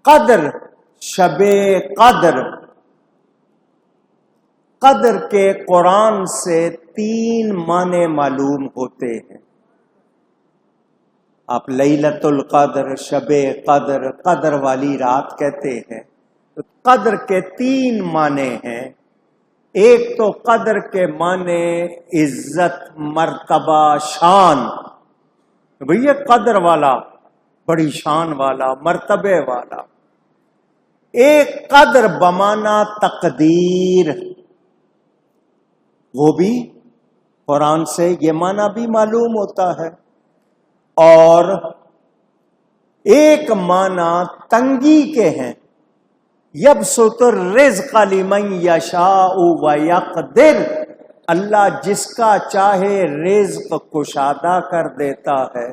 قدر، شب قدر، قدر کے قرآن سے 3 معنی معلوم ہوتے ہیں۔ آپ لیلۃ القدر، شب قدر، قدر والی رات کہتے ہیں۔ تو قدر کے 3 معنی ہیں۔ ایک تو قدر کے معنی عزت، مرتبہ، شان، بھئی یہ قدر والا، بڑی شان والا، مرتبے والا۔ ایک قدر بمانا تقدیر، وہ بھی قرآن سے یہ معنی بھی معلوم ہوتا ہے۔ اور ایک معنی تنگی کے ہیں، یبسط الرزق لمن یشاء ویقدر، اللہ جس کا چاہے رزق کشادہ کر دیتا ہے،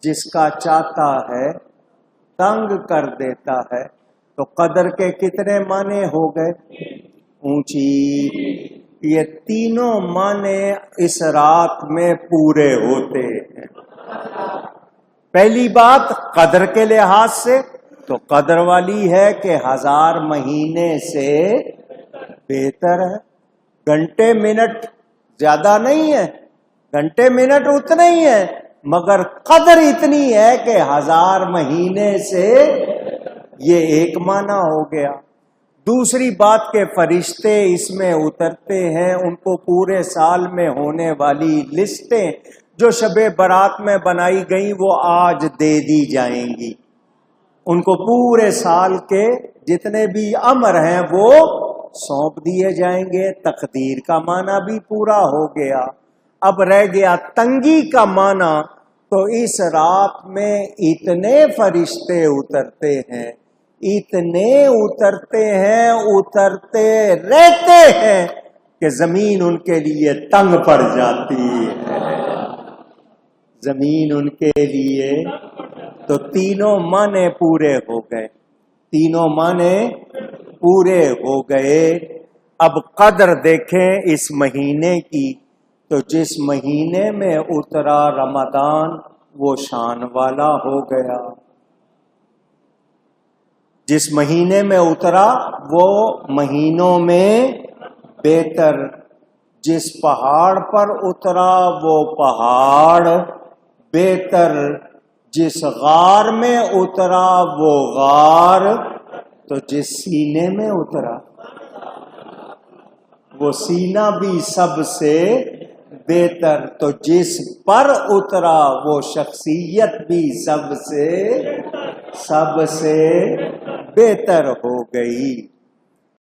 جس کا چاہتا ہے تنگ کر دیتا ہے۔ تو قدر کے کتنے معنی ہو گئے؟ اونچی۔ یہ تینوں معنی اس رات میں پورے ہوتے ہیں۔ پہلی بات قدر کے لحاظ سے تو قدر والی ہے کہ 1000 مہینے سے بہتر ہے۔ گھنٹے منٹ زیادہ نہیں ہے، گھنٹے منٹ اتنے ہی ہیں، مگر قدر اتنی ہے کہ 1000 مہینے سے، یہ ایک معنی ہو گیا۔ دوسری بات کہ فرشتے اس میں اترتے ہیں، ان کو پورے سال میں ہونے والی لسٹیں جو شب برات میں بنائی گئیں وہ آج دے دی جائیں گی۔ ان کو پورے سال کے جتنے بھی امر ہیں وہ سونپ دیے جائیں گے۔ تقدیر کا معنی بھی پورا ہو گیا۔ اب رہ گیا تنگی کا معنی۔ تو اس رات میں اتنے فرشتے اترتے ہیں، اتنے اترتے ہیں، اترتے رہتے ہیں کہ زمین ان کے لیے تنگ پڑ جاتی ہے، زمین ان کے لیے۔ تو تینوں معنی پورے ہو گئے، تینوں معنی پورے ہو گئے۔ اب قدر دیکھیں اس مہینے کی، تو جس مہینے میں اترا رمضان وہ شان والا ہو گیا۔ جس مہینے میں اترا وہ مہینوں میں بہتر۔ جس پہاڑ پر اترا وہ پہاڑ بہتر۔ جس غار میں اترا وہ غار، تو جس سینے میں اترا وہ سینہ بھی سب سے بہتر۔ تو جس پر اترا وہ شخصیت بھی سب سے بہتر ہو گئی۔